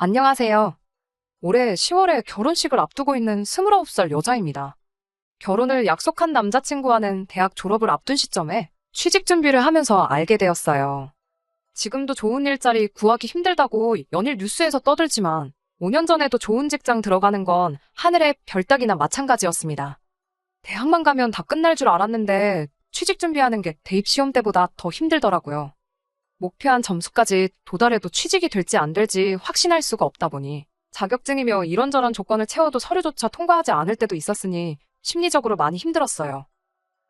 안녕하세요. 올해 10월에 결혼식을 앞두고 있는 29살 여자입니다. 결혼을 약속한 남자친구와는 대학 졸업을 앞둔 시점에 취직 준비를 하면서 알게 되었어요. 지금도 좋은 일자리 구하기 힘들다고 연일 뉴스에서 떠들지만 5년 전에도 좋은 직장 들어가는 건 하늘의 별 따기나 마찬가지였습니다. 대학만 가면 다 끝날 줄 알았는데 취직 준비하는 게 대입 시험 때보다 더 힘들더라고요. 목표한 점수까지 도달해도 취직이 될지 안 될지 확신할 수가 없다 보니 자격증이며 이런저런 조건을 채워도 서류조차 통과하지 않을 때도 있었으니 심리적으로 많이 힘들었어요.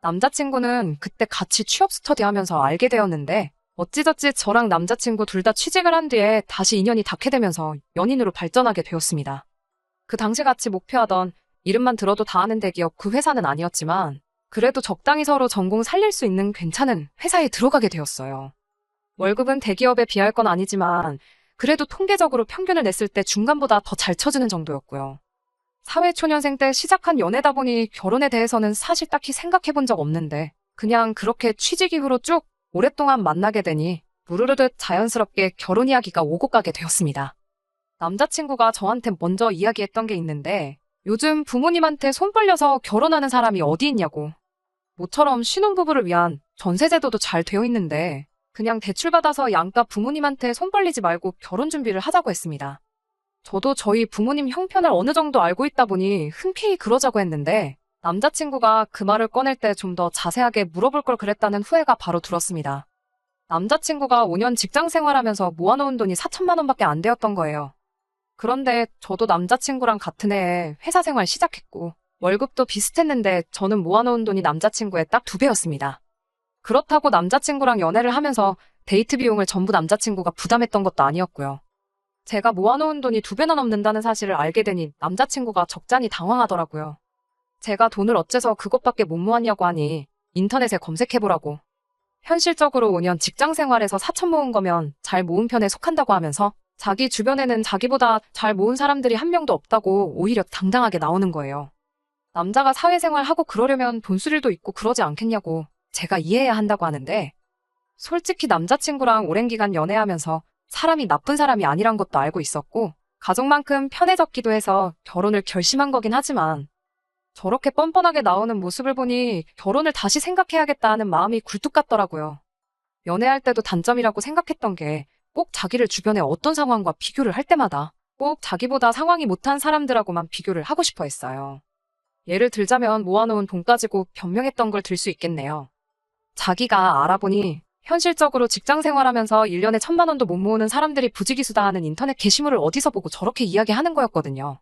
남자친구는 그때 같이 취업 스터디하면서 알게 되었는데 어찌저찌 저랑 남자친구 둘 다 취직을 한 뒤에 다시 인연이 닿게 되면서 연인으로 발전하게 되었습니다. 그 당시 같이 목표하던 이름만 들어도 다 아는 대기업 그 회사는 아니었지만 그래도 적당히 서로 전공 살릴 수 있는 괜찮은 회사에 들어가게 되었어요. 월급은 대기업에 비할 건 아니지만 그래도 통계적으로 평균을 냈을 때 중간보다 더 잘 쳐주는 정도였고요. 사회초년생 때 시작한 연애다 보니 결혼에 대해서는 사실 딱히 생각해 본 적 없는데 그냥 그렇게 취직 이후로 쭉 오랫동안 만나게 되니 무르르듯 자연스럽게 결혼 이야기가 오고 가게 되었습니다. 남자친구가 저한테 먼저 이야기했던 게 있는데 요즘 부모님한테 손 벌려서 결혼하는 사람이 어디 있냐고. 모처럼 신혼부부를 위한 전세제도도 잘 되어 있는데 그냥 대출받아서 양가 부모님한테 손 벌리지 말고 결혼 준비를 하자고 했습니다. 저도 저희 부모님 형편을 어느 정도 알고 있다 보니 흔쾌히 그러자고 했는데 남자친구가 그 말을 꺼낼 때 좀 더 자세하게 물어볼 걸 그랬다는 후회가 바로 들었습니다. 남자친구가 5년 직장 생활하면서 모아놓은 돈이 4천만 원밖에 안 되었던 거예요. 그런데 저도 남자친구랑 같은 해에 회사 생활 시작했고 월급도 비슷했는데 저는 모아놓은 돈이 남자친구의 딱 2배였습니다. 그렇다고 남자친구랑 연애를 하면서 데이트 비용을 전부 남자친구가 부담했던 것도 아니었고요. 제가 모아놓은 돈이 2배나 넘는다는 사실을 알게 되니 남자친구가 적잖이 당황하더라고요. 제가 돈을 어째서 그것밖에 못 모았냐고 하니 인터넷에 검색해보라고. 현실적으로 5년 직장 생활에서 4천 모은 거면 잘 모은 편에 속한다고 하면서 자기 주변에는 자기보다 잘 모은 사람들이 한 명도 없다고 오히려 당당하게 나오는 거예요. 남자가 사회생활 하고 그러려면 돈쓸일도 있고 그러지 않겠냐고 제가 이해해야 한다고 하는데 솔직히 남자친구랑 오랜 기간 연애하면서 사람이 나쁜 사람이 아니란 것도 알고 있었고 가족만큼 편해졌기도 해서 결혼을 결심한 거긴 하지만 저렇게 뻔뻔하게 나오는 모습을 보니 결혼을 다시 생각해야겠다 하는 마음이 굴뚝 같더라고요. 연애할 때도 단점이라고 생각했던 게 꼭 자기를 주변에 어떤 상황과 비교를 할 때마다 꼭 자기보다 상황이 못한 사람들하고만 비교를 하고 싶어 했어요. 예를 들자면 모아놓은 돈 가지고 변명했던 걸 들 수 있겠네요. 자기가 알아보니 현실적으로 직장 생활하면서 1년에 1천만 원도 못 모으는 사람들이 부지기수다 하는 인터넷 게시물을 어디서 보고 저렇게 이야기하는 거였거든요.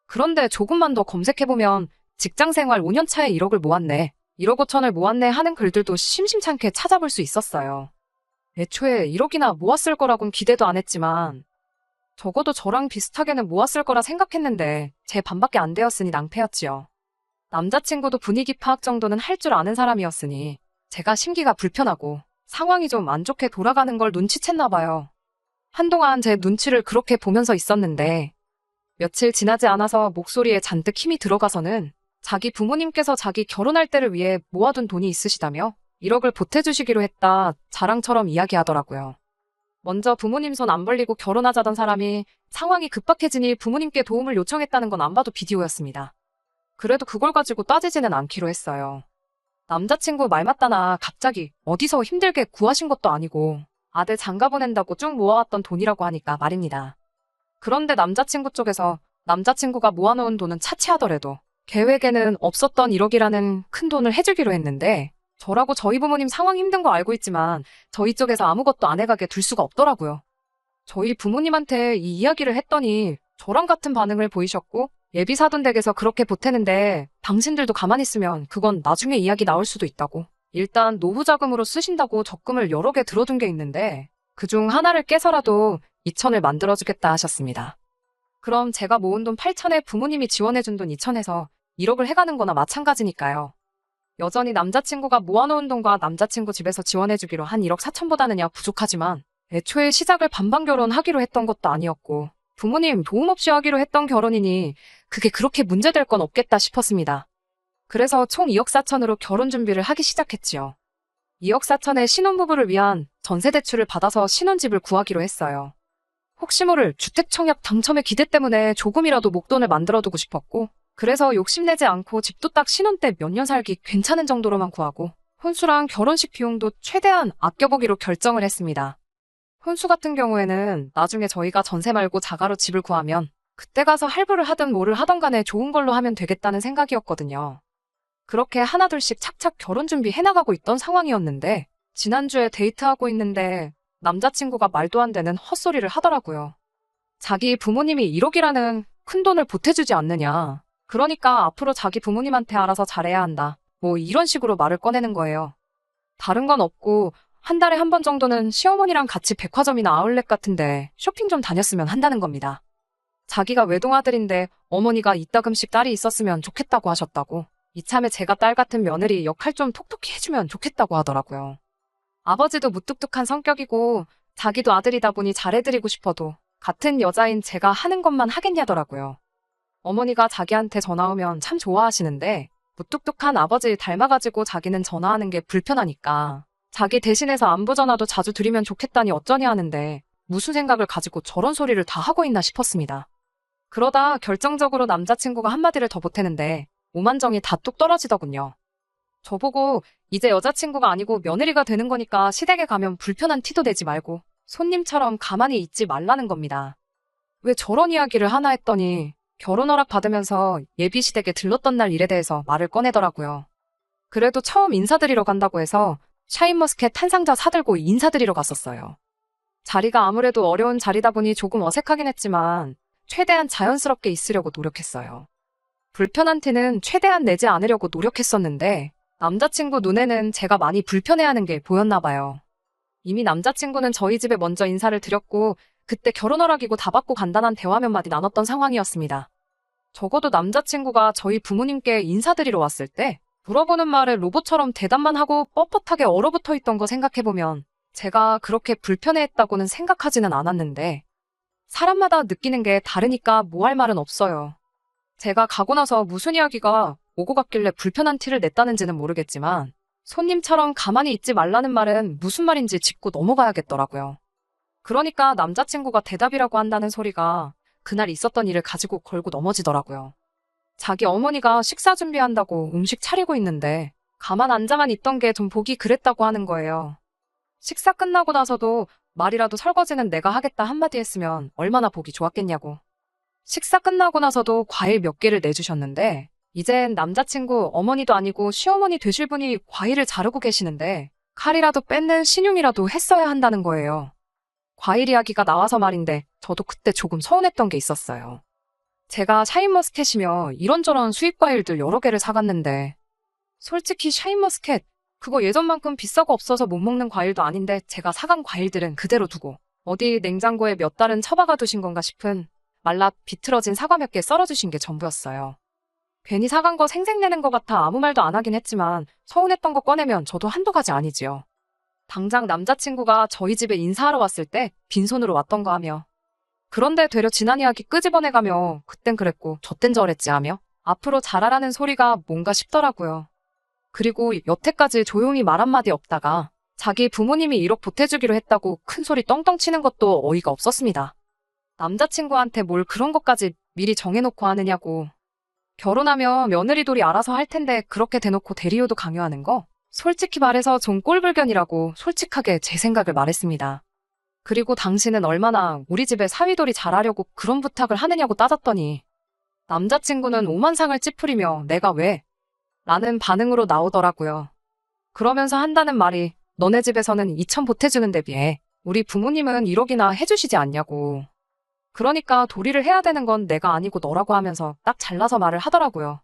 그런데 조금만 더 검색해보면 직장 생활 5년 차에 1억을 모았네, 1억 5천을 모았네 하는 글들도 심심찮게 찾아볼 수 있었어요. 애초에 1억이나 모았을 거라곤 기대도 안 했지만 적어도 저랑 비슷하게는 모았을 거라 생각했는데 제 반밖에 안 되었으니 낭패였지요. 남자친구도 분위기 파악 정도는 할 줄 아는 사람이었으니 제가 심기가 불편하고 상황이 좀 안 좋게 돌아가는 걸 눈치챘나 봐요. 한동안 제 눈치를 그렇게 보면서 있었는데 며칠 지나지 않아서 목소리에 잔뜩 힘이 들어가서는 자기 부모님께서 자기 결혼할 때를 위해 모아둔 돈이 있으시다며 1억을 보태주시기로 했다 자랑처럼 이야기하더라고요. 먼저 부모님 손 안 벌리고 결혼하자던 사람이 상황이 급박해지니 부모님께 도움을 요청했다는 건 안 봐도 비디오였습니다. 그래도 그걸 가지고 따지지는 않기로 했어요. 남자친구 말 맞다나 갑자기 어디서 힘들게 구하신 것도 아니고 아들 장가 보낸다고 쭉 모아왔던 돈이라고 하니까 말입니다. 그런데 남자친구 쪽에서 남자친구가 모아놓은 돈은 차치하더라도 계획에는 없었던 1억이라는 큰 돈을 해주기로 했는데 저라고 저희 부모님 상황 힘든 거 알고 있지만 저희 쪽에서 아무것도 안 해가게 둘 수가 없더라고요. 저희 부모님한테 이 이야기를 했더니 저랑 같은 반응을 보이셨고 예비 사돈 댁에서 그렇게 보태는데 당신들도 가만히 있으면 그건 나중에 이야기 나올 수도 있다고. 일단 노후 자금으로 쓰신다고 적금을 여러 개 들어둔 게 있는데 그중 하나를 깨서라도 2천을 만들어주겠다 하셨습니다. 그럼 제가 모은 돈 8천에 부모님이 지원해준 돈 2천에서 1억을 해가는 거나 마찬가지니까요. 여전히 남자친구가 모아놓은 돈과 남자친구 집에서 지원해주기로 한 1억 4천보다는야 부족하지만 애초에 시작을 반반 결혼하기로 했던 것도 아니었고 부모님 도움 없이 하기로 했던 결혼이니 그게 그렇게 문제될 건 없겠다 싶었습니다. 그래서 총 2억 4천으로 결혼 준비를 하기 시작했지요. 2억 4천에 신혼부부를 위한 전세대출을 받아서 신혼집을 구하기로 했어요. 혹시 모를 주택 청약 당첨의 기대 때문에 조금이라도 목돈을 만들어두고 싶었고, 그래서 욕심내지 않고 집도 딱 신혼 때 몇 년 살기 괜찮은 정도로만 구하고, 혼수랑 결혼식 비용도 최대한 아껴보기로 결정을 했습니다. 혼수 같은 경우에는 나중에 저희가 전세 말고 자가로 집을 구하면 그때 가서 할부를 하든 뭐를 하던 간에 좋은 걸로 하면 되겠다는 생각이었거든요. 그렇게 하나둘씩 착착 결혼 준비 해나가고 있던 상황이었는데, 지난주에 데이트하고 있는데 남자친구가 말도 안 되는 헛소리를 하더라고요. 자기 부모님이 1억이라는 큰 돈을 보태주지 않느냐. 그러니까 앞으로 자기 부모님한테 알아서 잘해야 한다. 뭐 이런 식으로 말을 꺼내는 거예요. 다른 건 없고 한 달에 한 번 정도는 시어머니랑 같이 백화점이나 아울렛 같은데 쇼핑 좀 다녔으면 한다는 겁니다. 자기가 외동아들인데 어머니가 이따금씩 딸이 있었으면 좋겠다고 하셨다고. 이참에 제가 딸 같은 며느리 역할 좀 톡톡히 해주면 좋겠다고 하더라고요. 아버지도 무뚝뚝한 성격이고 자기도 아들이다 보니 잘해드리고 싶어도 같은 여자인 제가 하는 것만 하겠냐더라고요. 어머니가 자기한테 전화 오면 참 좋아하시는데 무뚝뚝한 아버지 닮아가지고 자기는 전화하는 게 불편하니까 자기 대신해서 안부 전화도 자주 드리면 좋겠다니 어쩌냐 하는데 무슨 생각을 가지고 저런 소리를 다 하고 있나 싶었습니다. 그러다 결정적으로 남자친구가 한마디를 더 보태는데 오만정이 다 뚝 떨어지더군요. 저보고 이제 여자친구가 아니고 며느리가 되는 거니까 시댁에 가면 불편한 티도 내지 말고 손님처럼 가만히 있지 말라는 겁니다. 왜 저런 이야기를 하나 했더니 결혼 허락 받으면서 예비 시댁에 들렀던 날 일에 대해서 말을 꺼내더라고요. 그래도 처음 인사드리러 간다고 해서 샤인머스켓 한 상자 사들고 인사드리러 갔었어요. 자리가 아무래도 어려운 자리다 보니 조금 어색하긴 했지만 최대한 자연스럽게 있으려고 노력했어요. 불편한 티는 최대한 내지 않으려고 노력했었는데 남자친구 눈에는 제가 많이 불편해하는 게 보였나 봐요. 이미 남자친구는 저희 집에 먼저 인사를 드렸고 그때 결혼 허락이고 다 받고 간단한 대화 몇 마디 나눴던 상황이었습니다. 적어도 남자친구가 저희 부모님께 인사드리러 왔을 때 물어보는 말에 로봇처럼 대답만 하고 뻣뻣하게 얼어붙어 있던 거 생각해보면 제가 그렇게 불편해했다고는 생각하지는 않았는데 사람마다 느끼는 게 다르니까 뭐 할 말은 없어요. 제가 가고 나서 무슨 이야기가 오고 갔길래 불편한 티를 냈다는지는 모르겠지만 손님처럼 가만히 있지 말라는 말은 무슨 말인지 짚고 넘어가야겠더라고요. 그러니까 남자친구가 대답이라고 한다는 소리가 그날 있었던 일을 가지고 걸고 넘어지더라고요. 자기 어머니가 식사 준비한다고 음식 차리고 있는데 가만 앉아만 있던 게 좀 보기 그랬다고 하는 거예요. 식사 끝나고 나서도 말이라도 설거지는 내가 하겠다 한마디 했으면 얼마나 보기 좋았겠냐고. 식사 끝나고 나서도 과일 몇 개를 내주셨는데 이젠 남자친구 어머니도 아니고 시어머니 되실 분이 과일을 자르고 계시는데 칼이라도 뺏는 신용이라도 했어야 한다는 거예요. 과일 이야기가 나와서 말인데 저도 그때 조금 서운했던 게 있었어요. 제가 샤인머스켓이며 이런저런 수입 과일들 여러 개를 사갔는데 솔직히 샤인머스켓 그거 예전만큼 비싸고 없어서 못 먹는 과일도 아닌데 제가 사간 과일들은 그대로 두고 어디 냉장고에 몇 달은 처박아 두신 건가 싶은 말라 비틀어진 사과 몇 개 썰어주신 게 전부였어요. 괜히 사간 거 생색내는 것 같아 아무 말도 안 하긴 했지만 서운했던 거 꺼내면 저도 한두 가지 아니지요. 당장 남자친구가 저희 집에 인사하러 왔을 때 빈손으로 왔던 거 하며 그런데 되려 지난 이야기 끄집어내가며 그땐 그랬고 저땐 저랬지 하며 앞으로 잘하라는 소리가 뭔가 싶더라고요. 그리고 여태까지 조용히 말 한마디 없다가 자기 부모님이 1억 보태주기로 했다고 큰 소리 떵떵 치는 것도 어이가 없었습니다. 남자친구한테 뭘 그런 것까지 미리 정해놓고 하느냐고. 결혼하면 며느리돌이 알아서 할 텐데 그렇게 대놓고 대리효도 강요하는 거? 솔직히 말해서 좀 꼴불견이라고 솔직하게 제 생각을 말했습니다. 그리고 당신은 얼마나 우리 집에 사위돌이 잘하려고 그런 부탁을 하느냐고 따졌더니 남자친구는 오만상을 찌푸리며 내가 왜? 라는 반응으로 나오더라고요. 그러면서 한다는 말이 너네 집에서는 2천 보태주는 데 비해 우리 부모님은 1억이나 해주시지 않냐고. 그러니까 도리를 해야 되는 건 내가 아니고 너라고 하면서 딱 잘라서 말을 하더라고요.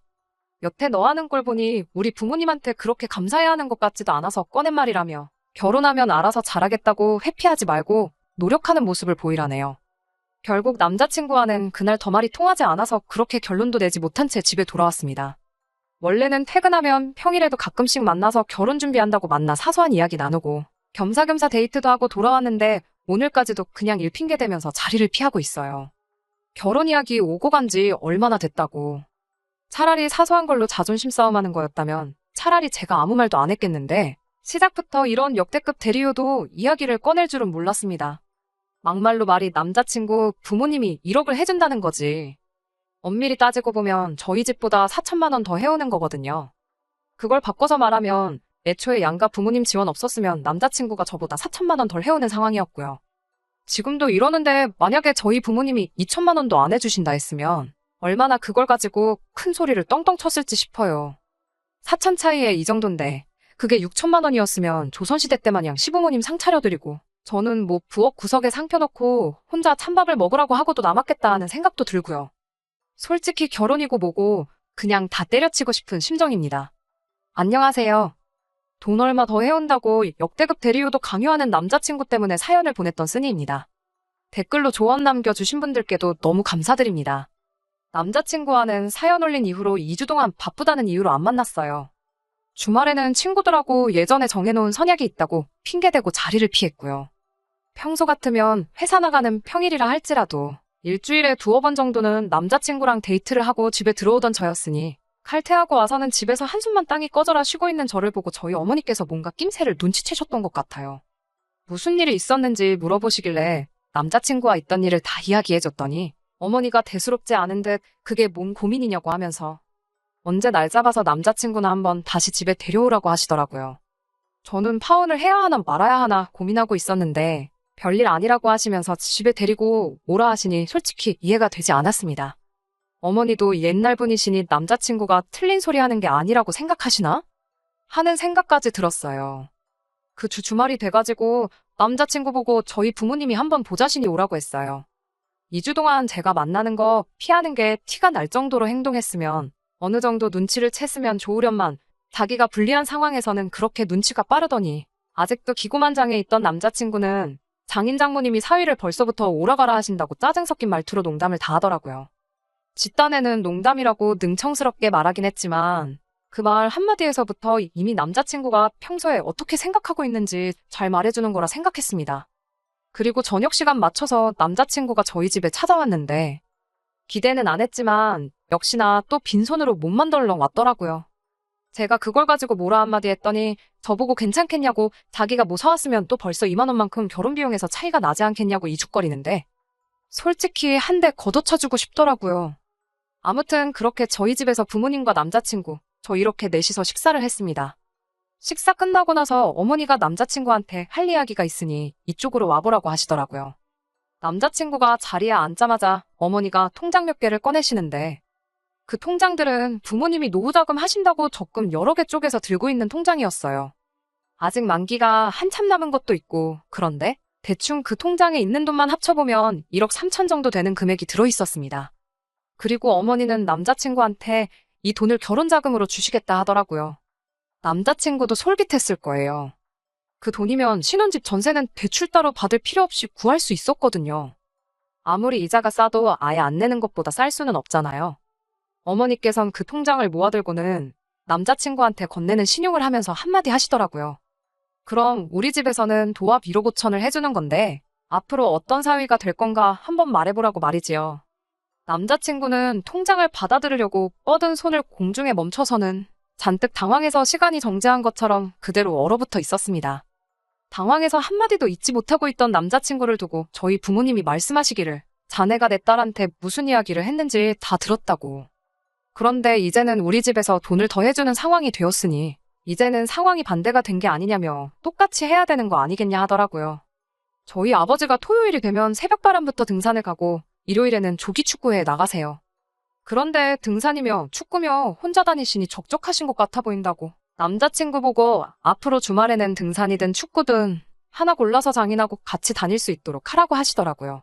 여태 너 하는 걸 보니 우리 부모님한테 그렇게 감사해야 하는 것 같지도 않아서 꺼낸 말이라며 결혼하면 알아서 잘하겠다고 회피하지 말고 노력하는 모습을 보이라네요. 결국 남자친구와는 그날 더 말이 통하지 않아서 그렇게 결론도 내지 못한 채 집에 돌아왔습니다. 원래는 퇴근하면 평일에도 가끔씩 만나서 결혼 준비한다고 만나 사소한 이야기 나누고 겸사겸사 데이트도 하고 돌아왔는데 오늘까지도 그냥 일 핑계 대면서 자리를 피하고 있어요. 결혼 이야기 오고 간 지 얼마나 됐다고. 차라리 사소한 걸로 자존심 싸움하는 거였다면 차라리 제가 아무 말도 안 했겠는데 시작부터 이런 역대급 대리효도 이야기를 꺼낼 줄은 몰랐습니다. 막말로 말이 남자친구 부모님이 1억을 해준다는 거지. 엄밀히 따지고 보면 저희 집보다 4천만 원 더 해오는 거거든요. 그걸 바꿔서 말하면 애초에 양가 부모님 지원 없었으면 남자친구가 저보다 4천만 원 덜 해오는 상황이었고요. 지금도 이러는데 만약에 저희 부모님이 2천만 원도 안 해주신다 했으면 얼마나 그걸 가지고 큰 소리를 떵떵 쳤을지 싶어요. 4천 차이에 이 정도인데 그게 6천만 원이었으면 조선시대 때 마냥 시부모님 상 차려드리고 저는 뭐 부엌 구석에 상 펴놓고 혼자 찬밥을 먹으라고 하고도 남았겠다 하는 생각도 들고요. 솔직히 결혼이고 뭐고 그냥 다 때려치고 싶은 심정입니다. 안녕하세요. 돈 얼마 더 해온다고 역대급 대리효도 강요하는 남자친구 때문에 사연을 보냈던 쓰니입니다. 댓글로 조언 남겨주신 분들께도 너무 감사드립니다. 남자친구와는 사연 올린 이후로 2주 동안 바쁘다는 이유로 안 만났어요. 주말에는 친구들하고 예전에 정해놓은 선약이 있다고 핑계대고 자리를 피했고요. 평소 같으면 회사 나가는 평일이라 할지라도 일주일에 2-번 정도는 남자친구랑 데이트를 하고 집에 들어오던 저였으니 칼퇴하고 와서는 집에서 한숨만 땅이 꺼져라 쉬고 있는 저를 보고 저희 어머니께서 뭔가 낌새를 눈치채셨던 것 같아요. 무슨 일이 있었는지 물어보시길래 남자친구와 있던 일을 다 이야기해줬더니 어머니가 대수롭지 않은 듯 그게 뭔 고민이냐고 하면서 언제 날 잡아서 남자친구나 한번 다시 집에 데려오라고 하시더라고요. 저는 파혼을 해야 하나 말아야 하나 고민하고 있었는데 별일 아니라고 하시면서 집에 데리고 오라 하시니 솔직히 이해가 되지 않았습니다. 어머니도 옛날 분이시니 남자친구가 틀린 소리 하는 게 아니라고 생각하시나? 하는 생각까지 들었어요. 그 주말이 돼가지고 남자친구 보고 저희 부모님이 한번 보자시니 오라고 했어요. 2주 동안 제가 만나는 거 피하는 게 티가 날 정도로 행동했으면 어느 정도 눈치를 챘으면 좋으련만 자기가 불리한 상황에서는 그렇게 눈치가 빠르더니 아직도 기고만장해 있던 남자친구는 장인 장모님이 사위를 벌써부터 오라가라 하신다고 짜증 섞인 말투로 농담을 다 하더라고요. 집단에는 농담이라고 능청스럽게 말하긴 했지만 그 말 한마디에서부터 이미 남자친구가 평소에 어떻게 생각하고 있는지 잘 말해주는 거라 생각했습니다. 그리고 저녁 시간 맞춰서 남자친구가 저희 집에 찾아왔는데 기대는 안 했지만 역시나 또 빈손으로 몸만 덜렁 왔더라고요. 제가 그걸 가지고 뭐라 한마디 했더니 저보고 괜찮겠냐고 자기가 뭐 사왔으면 또 벌써 2만 원만큼 결혼 비용에서 차이가 나지 않겠냐고 이죽거리는데 솔직히 한 대 걷어차주고 싶더라고요. 아무튼 그렇게 저희 집에서 부모님과 남자친구, 저 이렇게 넷이서 식사를 했습니다. 식사 끝나고 나서 어머니가 남자친구한테 할 이야기가 있으니 이쪽으로 와보라고 하시더라고요. 남자친구가 자리에 앉자마자 어머니가 통장 몇 개를 꺼내시는데 그 통장들은 부모님이 노후자금 하신다고 적금 여러 개 쪼개서 들고 있는 통장이었어요. 아직 만기가 한참 남은 것도 있고 그런데 대충 그 통장에 있는 돈만 합쳐보면 1억 3천 정도 되는 금액이 들어있었습니다. 그리고 어머니는 남자친구한테 이 돈을 결혼자금으로 주시겠다 하더라고요. 남자친구도 솔깃했을 거예요. 그 돈이면 신혼집 전세는 대출 따로 받을 필요 없이 구할 수 있었거든요. 아무리 이자가 싸도 아예 안 내는 것보다 쌀 수는 없잖아요. 어머니께선 그 통장을 모아들고는 남자친구한테 건네는 신용을 하면서 한마디 하시더라고요. 그럼 우리 집에서는 도합 1억 5천을 해주는 건데 앞으로 어떤 사위가 될 건가 한번 말해보라고 말이지요. 남자친구는 통장을 받아들이려고 뻗은 손을 공중에 멈춰서는 잔뜩 당황해서 시간이 정지한 것처럼 그대로 얼어붙어 있었습니다. 당황해서 한마디도 잊지 못하고 있던 남자친구를 두고 저희 부모님이 말씀하시기를 자네가 내 딸한테 무슨 이야기를 했는지 다 들었다고. 그런데 이제는 우리 집에서 돈을 더 해주는 상황이 되었으니 이제는 상황이 반대가 된 게 아니냐며 똑같이 해야 되는 거 아니겠냐 하더라고요. 저희 아버지가 토요일이 되면 새벽바람부터 등산을 가고 일요일에는 조기축구회에 나가세요. 그런데 등산이며 축구며 혼자 다니시니 적적하신 것 같아 보인다고. 남자친구 보고 앞으로 주말에는 등산이든 축구든 하나 골라서 장인하고 같이 다닐 수 있도록 하라고 하시더라고요.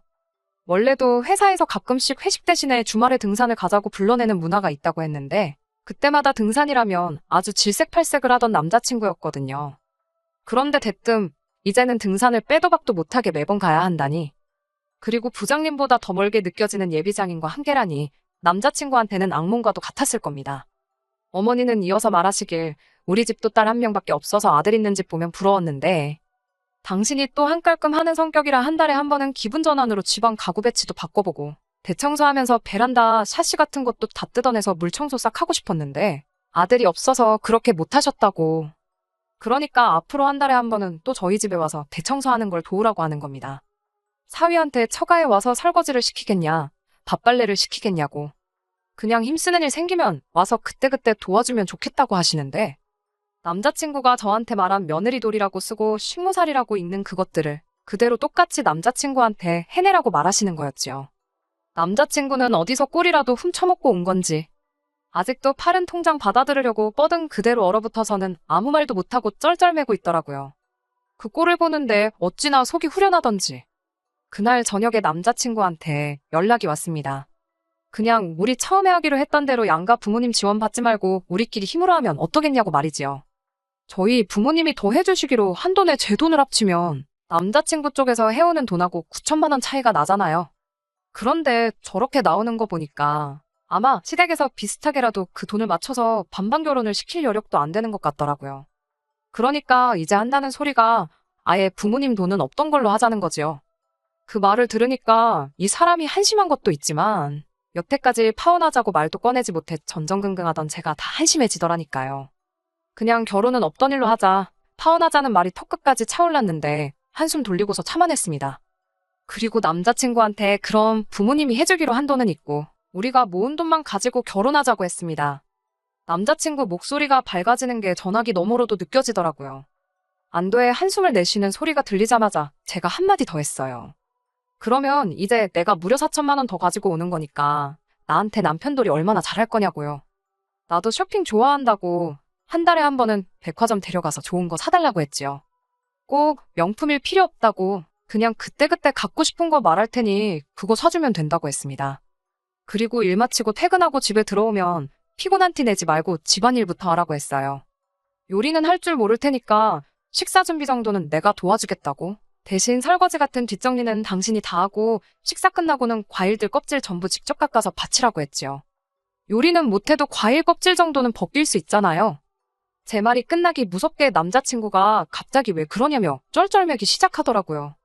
원래도 회사에서 가끔씩 회식 대신에 주말에 등산을 가자고 불러내는 문화가 있다고 했는데 그때마다 등산이라면 아주 질색팔색을 하던 남자친구였거든요. 그런데 대뜸 이제는 등산을 빼도 박도 못하게 매번 가야 한다니. 그리고 부장님보다 더 멀게 느껴지는 예비장인과 한계라니 남자친구한테는 악몽과도 같았을 겁니다. 어머니는 이어서 말하시길 우리 집도 딸 한 명밖에 없어서 아들 있는 집 보면 부러웠는데 당신이 또 한깔끔 하는 성격이라 한 달에 한 번은 기분 전환으로 집안 가구 배치도 바꿔보고 대청소하면서 베란다 샤시 같은 것도 다 뜯어내서 물청소 싹 하고 싶었는데 아들이 없어서 그렇게 못하셨다고. 그러니까 앞으로 한 달에 한 번은 또 저희 집에 와서 대청소하는 걸 도우라고 하는 겁니다. 사위한테 처가에 와서 설거지를 시키겠냐, 밥빨래를 시키겠냐고. 그냥 힘쓰는 일 생기면 와서 그때그때 도와주면 좋겠다고 하시는데, 남자친구가 저한테 말한 며느리돌이라고 쓰고 식모살이라고 읽는 그것들을 그대로 똑같이 남자친구한테 해내라고 말하시는 거였지요. 남자친구는 어디서 꿀이라도 훔쳐먹고 온 건지 아직도 파른 통장 받아들으려고 뻗은 그대로 얼어붙어서는 아무 말도 못하고 쩔쩔매고 있더라고요. 그 꼴을 보는데 어찌나 속이 후련하던지. 그날 저녁에 남자친구한테 연락이 왔습니다. 그냥 우리 처음에 하기로 했던 대로 양가 부모님 지원 받지 말고 우리끼리 힘으로 하면 어떠겠냐고 말이지요. 저희 부모님이 더 해주시기로 한돈에 제 돈을 합치면 남자친구 쪽에서 해오는 돈하고 9천만 원 차이가 나잖아요. 그런데 저렇게 나오는 거 보니까 아마 시댁에서 비슷하게라도 그 돈을 맞춰서 반반 결혼을 시킬 여력도 안 되는 것 같더라고요. 그러니까 이제 한다는 소리가 아예 부모님 돈은 없던 걸로 하자는 거지요. 그 말을 들으니까 이 사람이 한심한 것도 있지만 여태까지 파혼하자고 말도 꺼내지 못해 전전긍긍하던 제가 다 한심해지더라니까요. 그냥 결혼은 없던 일로 하자, 파혼하자는 말이 턱끝까지 차올랐는데 한숨 돌리고서 참아냈습니다. 그리고 남자친구한테 그럼 부모님이 해주기로 한 돈은 있고 우리가 모은 돈만 가지고 결혼하자고 했습니다. 남자친구 목소리가 밝아지는 게 전화기 너머로도 느껴지더라고요. 안도의 한숨을 내쉬는 소리가 들리자마자 제가 한마디 더 했어요. 그러면 이제 내가 무려 4천만 원 더 가지고 오는 거니까 나한테 남편돌이 얼마나 잘할 거냐고요. 나도 쇼핑 좋아한다고 한 달에 한 번은 백화점 데려가서 좋은 거 사달라고 했지요. 꼭 명품일 필요 없다고 그냥 그때그때 갖고 싶은 거 말할 테니 그거 사주면 된다고 했습니다. 그리고 일 마치고 퇴근하고 집에 들어오면 피곤한 티 내지 말고 집안일부터 하라고 했어요. 요리는 할 줄 모를 테니까 식사 준비 정도는 내가 도와주겠다고. 대신 설거지 같은 뒷정리는 당신이 다 하고 식사 끝나고는 과일들 껍질 전부 직접 깎아서 바치라고 했지요. 요리는 못해도 과일 껍질 정도는 벗길 수 있잖아요. 제 말이 끝나기 무섭게 남자친구가 갑자기 왜 그러냐며 쩔쩔매기 시작하더라고요.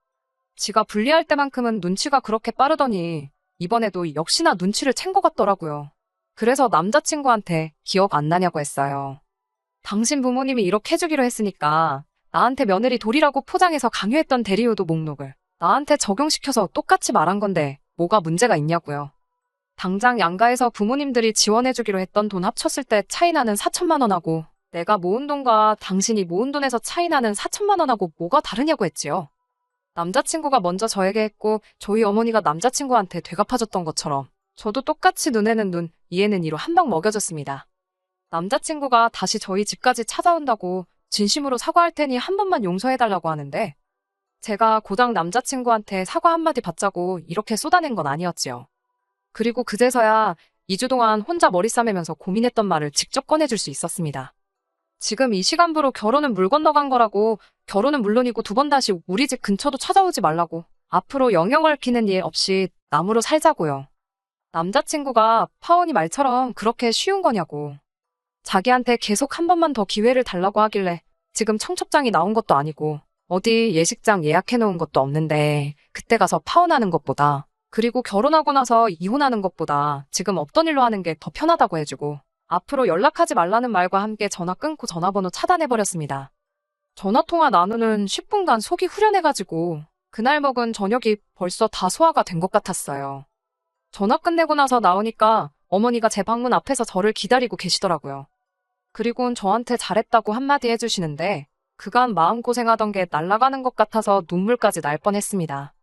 지가 분리할 때만큼은 눈치가 그렇게 빠르더니 이번에도 역시나 눈치를 챈 것 같더라고요. 그래서 남자친구한테 기억 안 나냐고 했어요. 당신 부모님이 이렇게 해주기로 했으니까 나한테 며느리 돌이라고 포장해서 강요했던 대리효도 목록을 나한테 적용시켜서 똑같이 말한 건데 뭐가 문제가 있냐고요. 당장 양가에서 부모님들이 지원해주기로 했던 돈 합쳤을 때 차이나는 4천만 원하고 내가 모은 돈과 당신이 모은 돈에서 차이나는 4천만 원하고 뭐가 다르냐고 했지요. 남자친구가 먼저 저에게 했고 저희 어머니가 남자친구한테 되갚아줬던 것처럼 저도 똑같이 눈에는 눈, 이에는 이로 한 방 먹여줬습니다. 남자친구가 다시 저희 집까지 찾아온다고 진심으로 사과할 테니 한 번만 용서해달라고 하는데 제가 고작 남자친구한테 사과 한마디 받자고 이렇게 쏟아낸 건 아니었지요. 그리고 그제서야 2주 동안 혼자 머리 싸매면서 고민했던 말을 직접 꺼내줄 수 있었습니다. 지금 이 시간부로 결혼은 물 건너간 거라고, 결혼은 물론이고 두 번 다시 우리 집 근처도 찾아오지 말라고, 앞으로 영영 얽히는 일 없이 남으로 살자고요. 남자친구가 파혼이 말처럼 그렇게 쉬운 거냐고. 자기한테 계속 한 번만 더 기회를 달라고 하길래 지금 청첩장이 나온 것도 아니고 어디 예식장 예약해놓은 것도 없는데 그때 가서 파혼하는 것보다, 그리고 결혼하고 나서 이혼하는 것보다 지금 없던 일로 하는 게 더 편하다고 해주고 앞으로 연락하지 말라는 말과 함께 전화 끊고 전화번호 차단해버렸습니다. 전화통화 나누는 10분간 속이 후련해가지고 그날 먹은 저녁이 벌써 다 소화가 된 것 같았어요. 전화 끝내고 나서 나오니까 어머니가 제 방문 앞에서 저를 기다리고 계시더라고요. 그리고는 저한테 잘했다고 한마디 해주시는데 그간 마음고생하던 게 날아가는 것 같아서 눈물까지 날 뻔했습니다.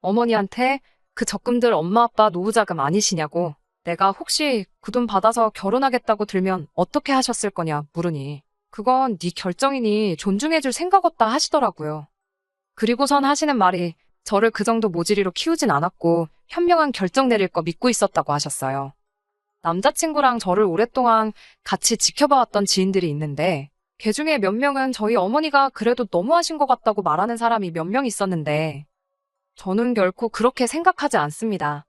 어머니한테 그 적금들 엄마 아빠 노후자금 아니시냐고, 내가 혹시 그 돈 받아서 결혼하겠다고 들면 어떻게 하셨을 거냐 물으니 그건 네 결정이니 존중해줄 생각 없다 하시더라고요. 그리고선 하시는 말이 저를 그 정도 모질이로 키우진 않았고 현명한 결정 내릴 거 믿고 있었다고 하셨어요. 남자친구랑 저를 오랫동안 같이 지켜봐왔던 지인들이 있는데 걔 중에 몇 명은 저희 어머니가 그래도 너무하신 것 같다고 말하는 사람이 몇 명 있었는데 저는 결코 그렇게 생각하지 않습니다.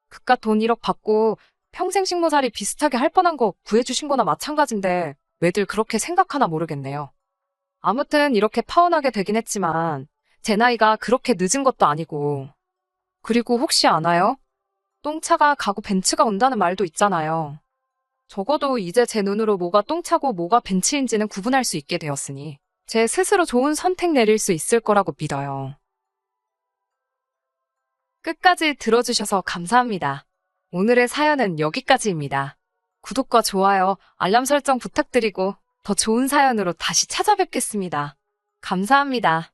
그깟 돈 1억 받고 평생 식모살이 비슷하게 할 뻔한 거 구해주신 거나 마찬가지인데 왜들 그렇게 생각하나 모르겠네요. 아무튼 이렇게 파혼하게 되긴 했지만 제 나이가 그렇게 늦은 것도 아니고, 그리고 혹시 아나요? 똥차가 가고 벤츠가 온다는 말도 있잖아요. 적어도 이제 제 눈으로 뭐가 똥차고 뭐가 벤츠인지는 구분할 수 있게 되었으니 제 스스로 좋은 선택 내릴 수 있을 거라고 믿어요. 끝까지 들어주셔서 감사합니다. 오늘의 사연은 여기까지입니다. 구독과 좋아요, 알람 설정 부탁드리고 더 좋은 사연으로 다시 찾아뵙겠습니다. 감사합니다.